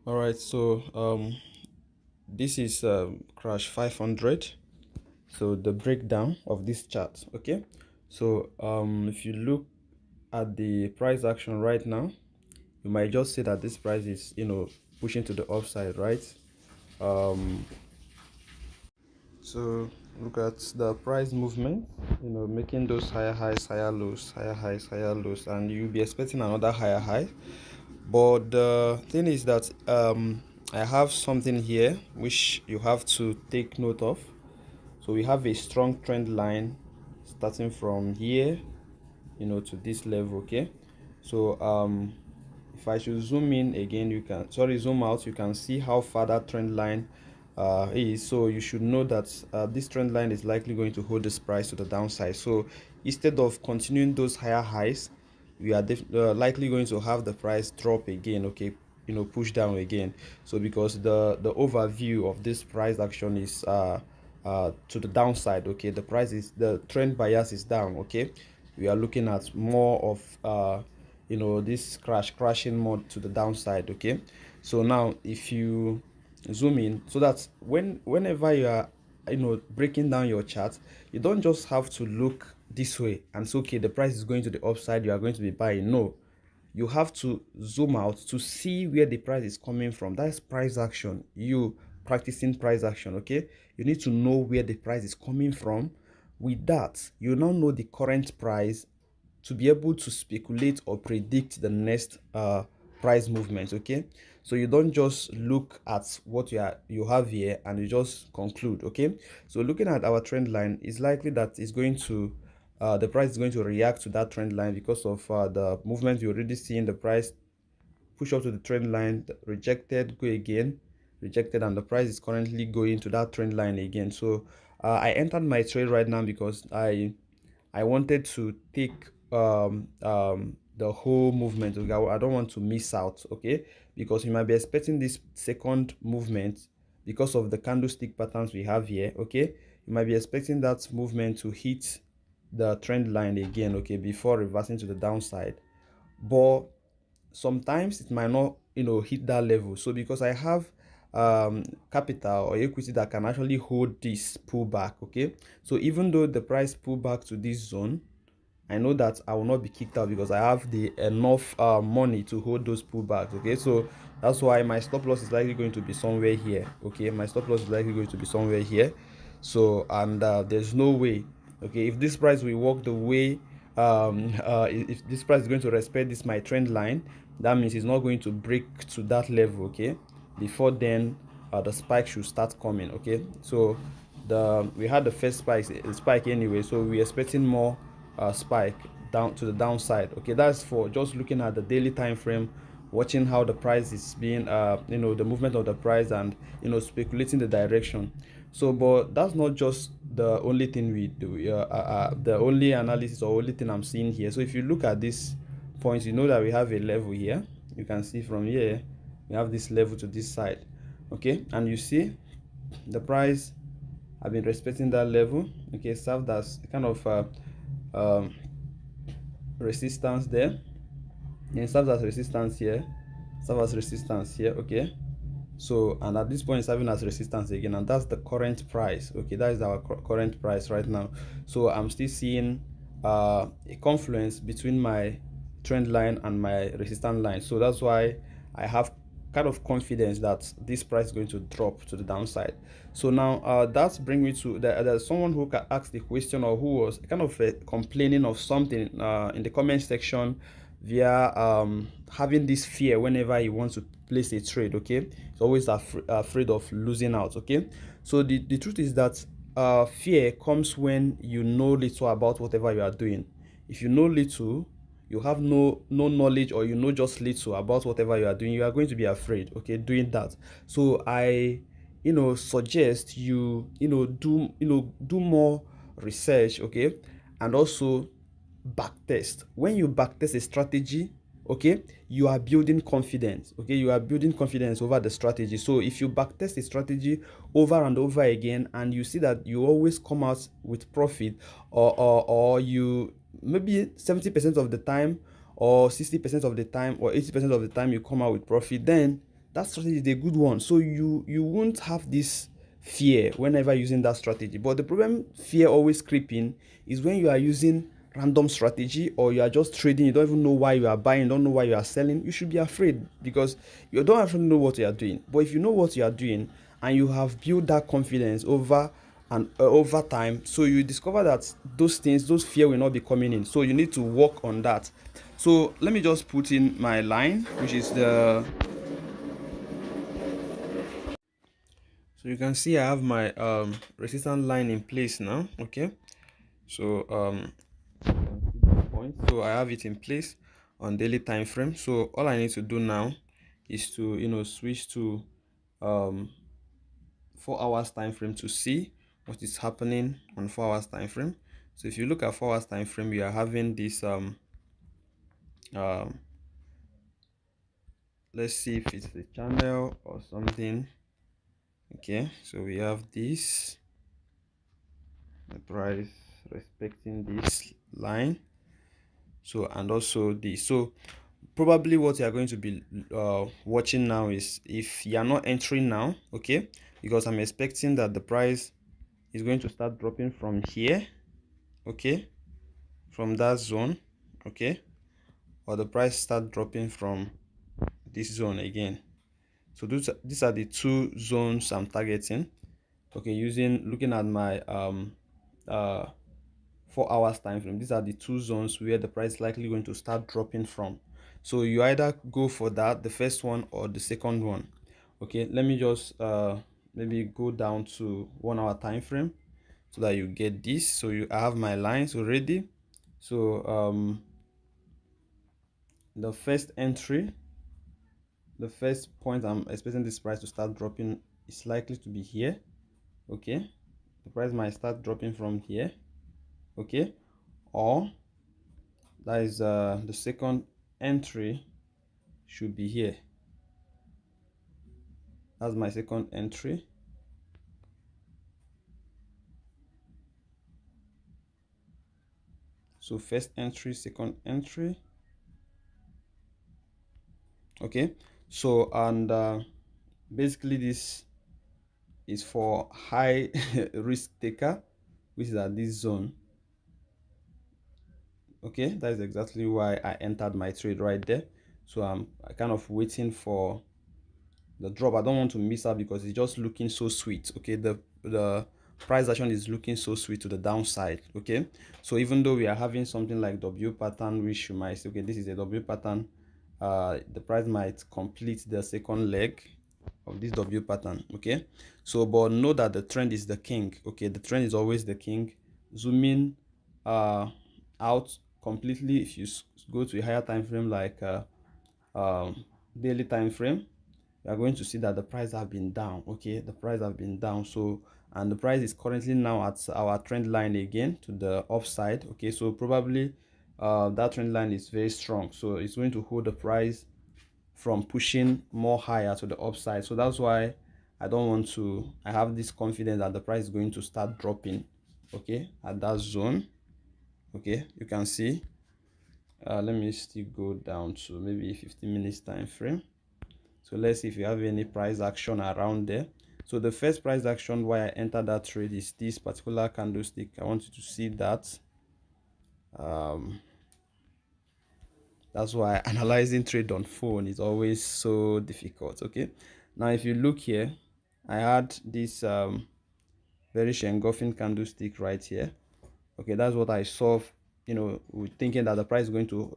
All right, so this is crash 500. So the breakdown of this chart, okay? So if you look at the price action right now, you might just say that this price is, pushing to the upside, right? Um, so look at the price movement, making those higher highs, higher lows, higher highs, higher lows, and you'll be expecting another higher high. But the thing is that I have something here which you have to take note of. So we have a strong trend line starting from here, to this level, okay? So if I should zoom in again, you can, sorry, zoom out, you can see how far that trend line is. So you should know that this trend line is likely going to hold this price to the downside. So instead of continuing those higher highs, we are likely going to have the price drop again, okay? Push down again. So because the overview of this price action is to the downside, okay? The trend bias is down, okay? We are looking at more of this crashing more to the downside, okay? So now if you zoom in, so that whenever you are breaking down your chart, you don't just have to look this way and say, okay, the price is going to the upside, you are going to be buying. No, you have to zoom out to see where the price is coming from. That's price action. You practicing price action, okay? You need to know where the price is coming from. With that, you now know the current price to be able to speculate or predict the next price movement, okay? So you don't just look at what you have here and you just conclude, okay? So looking at our trend line, it's likely that it's going to the price is going to react to that trend line because of the movement you already see in the price push up to the trend line, rejected, go again, rejected, and the price is currently going to that trend line again. So I entered my trade right now because I wanted to take the whole movement, okay? I don't want to miss out, okay? Because you might be expecting this second movement because of the candlestick patterns we have here, okay? You might be expecting that movement to hit the trend line again, okay, before reversing to the downside. But sometimes it might not hit that level. So because I have capital or equity that can actually hold this pullback, okay, so even though the price pull back to this zone, I know that I will not be kicked out because I have the enough money to hold those pullbacks, okay? So that's why my stop loss is likely going to be somewhere here, okay? My stop loss is likely going to be somewhere here. So and there's no way, okay, if this price will walk the way if this price is going to respect this my trend line, that means it's not going to break to that level, okay? Before then the spike should start coming, okay? So we had the first spike anyway, so we're expecting more spike down to the downside, okay? That's for just looking at the daily time frame, watching how the price is being the movement of the price, and speculating the direction. So but that's not just the only thing we do, the only analysis or only thing I'm seeing here. So if you look at this point, you know that we have a level here. You can see from here we have this level to this side, okay? And you see the price have been respecting that level, okay? Served as kind of um, resistance there, and serves as resistance here, serves as resistance here, okay? So and at this point it's having as resistance again, and that's the current price, okay? That is our current price right now. So I'm still seeing a confluence between my trend line and my resistance line. So that's why I have kind of confidence that this price is going to drop to the downside. So now that's bring me to there's someone who asked the question, or who was kind of complaining of something in the comment section via having this fear whenever he wants to place a trade, okay? He's always afraid of losing out, okay? So the truth is that fear comes when you know little about whatever you are doing. If you know little, you have no knowledge, or you know just little about whatever you are doing, you are going to be afraid, okay, doing that. So I suggest do more research, okay, and also backtest. When you backtest a strategy, okay, you are building confidence, okay, you are building confidence over the strategy. So if you backtest a strategy over and over again, and you see that you always come out with profit, or you maybe 70% of the time, or 60% of the time, or 80% of the time you come out with profit, then that strategy is a good one. So you won't have this fear whenever using that strategy. But the problem fear always creeping is when you are using random strategy, or you are just trading, you don't even know why you are buying, don't know why you are selling. You should be afraid, because you don't actually know what you are doing. But if you know what you are doing and you have built that confidence over and over time, so you discover that those things, those fear will not be coming in. So you need to work on that. So let me just put in my line, which is the, so you can see I have my resistance line in place now. Okay, so point, so I have it in place on daily time frame. So all I need to do now is to switch to um 4 hours time frame to see what is happening on 4 hours time frame. So if you look at 4 hours time frame, you are having this um let's see if it's the channel or something. Okay, so we have this, the price respecting this line. So and also this. So probably what you are going to be watching now is if you are not entering now, okay, because I'm expecting that the price is going to start dropping from here, okay, from that zone, okay, or the price start dropping from this zone again. So these are the two zones I'm targeting, okay, using looking at my uh 4 hours time frame. These are the two zones where the price is likely going to start dropping from. So you either go for that, the first one, or the second one. Okay, let me just maybe go down to 1 hour time frame so that you get this. So I have my lines already. So the first entry, the first point I'm expecting this price to start dropping is likely to be here. Okay, the price might start dropping from here. Okay, or that is the second entry should be here. That's my second entry. So first entry, second entry. Okay, so and basically this is for high risk taker, which is at this zone. Okay, that is exactly why I entered my trade right there. So I'm kind of waiting for the drop. I don't want to miss out because it's just looking so sweet. Okay, the price action is looking so sweet to the downside. Okay, so even though we are having something like W pattern, which you might say, okay, this is a W pattern, the price might complete the second leg of this W pattern. Okay, so but know that the trend is the king. Okay, the trend is always the king. Zoom in out completely. If you go to a higher time frame like daily time frame, you are going to see that the price have been down. Okay, the price have been down. So and the price is currently now at our trend line again to the upside. Okay, so probably that trend line is very strong, so it's going to hold the price from pushing more higher to the upside. So that's why I have this confidence that the price is going to start dropping, okay, at that zone. Okay, you can see let me still go down to maybe 15 minutes time frame. So let's see if you have any price action around there. So the first price action why I entered that trade is this particular candlestick. I want you to see that. That's why analyzing trade on phone is always so difficult. Okay, now if you look here, I had this very engulfing candlestick right here. Okay, that's what I saw, thinking that the price is going to,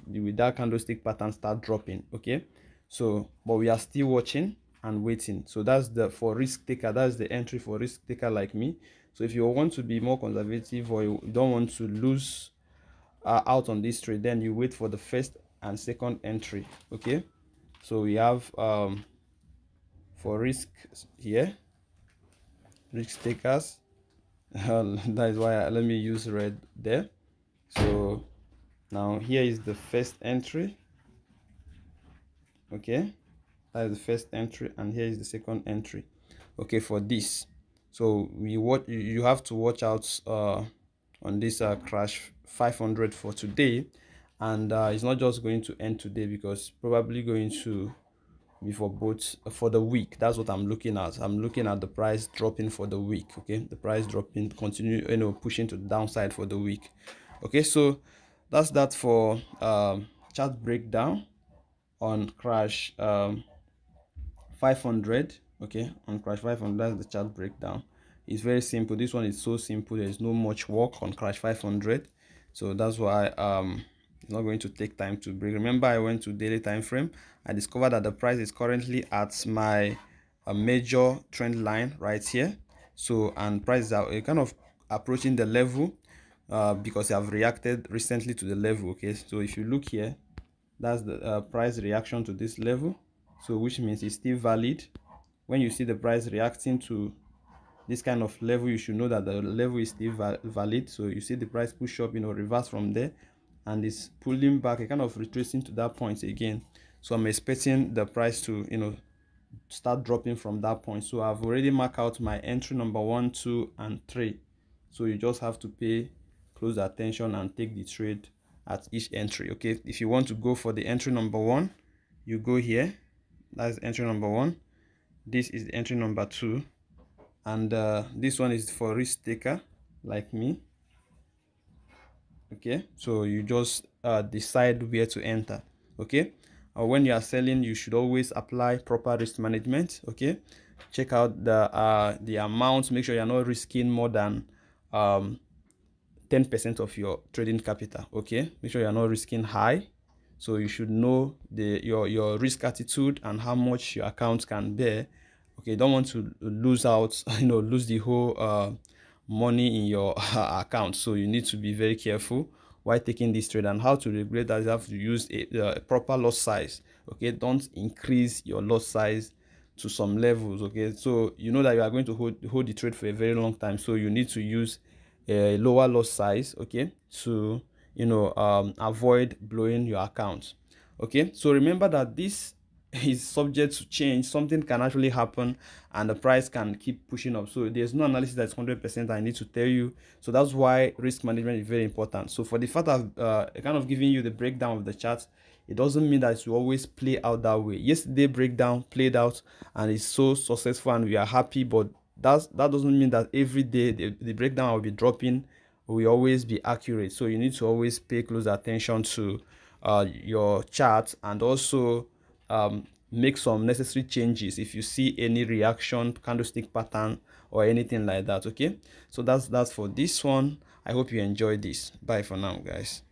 with that candlestick pattern start dropping. Okay, so but we are still watching and waiting. So that's the for risk taker, that's the entry for risk taker like me. So if you want to be more conservative, or you don't want to lose out on this trade, then you wait for the first and second entry. Okay, so we have for risk here, risk takers. That is why let me use red there. So now here is the first entry. Okay, that is the first entry, and here is the second entry. Okay, for this, so you have to watch out on this crash 500 for today. And it's not just going to end today, because probably going to before both for the week. That's what I'm looking at. I'm looking at the price dropping for the week. Okay, the price dropping, continue, pushing to the downside for the week. Okay, so that's that for chart breakdown on crash 500. Okay, on crash 500, that's the chart breakdown. It's very simple. This one is so simple. There's no much work on crash 500, so that's why it's not going to take time to break. Remember, I went to daily time frame. I discovered that the price is currently at my major trend line right here. So, and prices are kind of approaching the level because they have reacted recently to the level. Okay, so if you look here, that's the price reaction to this level, so which means it's still valid. When you see the price reacting to this kind of level, you should know that the level is still valid. So you see the price push up, reverse from there, and it's pulling back, kind of retracing to that point again. So I'm expecting the price to start dropping from that point. So I've already marked out my entry number 1, 2, and 3. So you just have to pay close attention and take the trade at each entry. Okay, if you want to go for the entry number 1, you go here. That's entry number 1. This is the entry number 2, and this one is for risk taker like me. Okay, so you just decide where to enter. Okay, when you are selling, you should always apply proper risk management. Okay, check out the amount. Make sure you're not risking more than 10% of your trading capital. Okay, make sure you're not risking high. So you should know your risk attitude and how much your account can bear. Okay, you don't want to lose out, lose the whole money in your account. So you need to be very careful while taking this trade. And how to regulate that, you have to use a proper loss size. Okay, don't increase your loss size to some levels. Okay, so you know that you are going to hold the trade for a very long time, so you need to use a lower loss size, okay, to avoid blowing your account. Okay, so remember that this is subject to change. Something can actually happen and the price can keep pushing up. So there's no analysis that's 100%, I need to tell you. So that's why risk management is very important. So for the fact of kind of giving you the breakdown of the chart, it doesn't mean that it will always play out that way. Yesterday breakdown played out and it's so successful and we are happy, but that doesn't mean that every day the breakdown will be dropping, will always be accurate. So you need to always pay close attention to your chart, and also make some necessary changes if you see any reaction, candlestick pattern, or anything like that. Okay, so that's for this one. I hope you enjoyed this. Bye for now, guys.